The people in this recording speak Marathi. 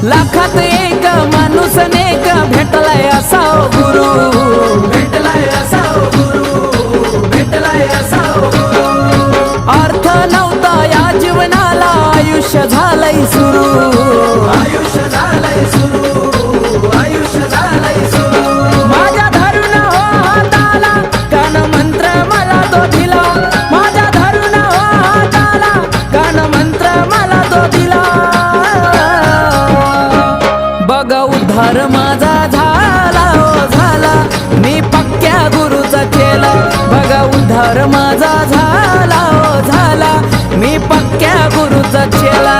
लाखात एक माणूस नेक भेटलाय असा गुरु, भेटलाय असा गुरु, भेटलाय असा गुरु। अर्थ नव्हता या जीवनाला आयुष्य झालंय सुरू, आयुष्य झालंय सुरू, आयुष्य झालंय सुरू। माझ्या धरून हो हाताला कान मंत्र मला तो दिला, माझ्या धरून हो हाताला कान मंत्र मला तो दिला। बघ उद्धार माझा झाला हो झाला, मी पक्क्या गुरुचा केला। बघ उद्धार माझा झाला हो झाला, मी पक्क्या गुरुचा चेला।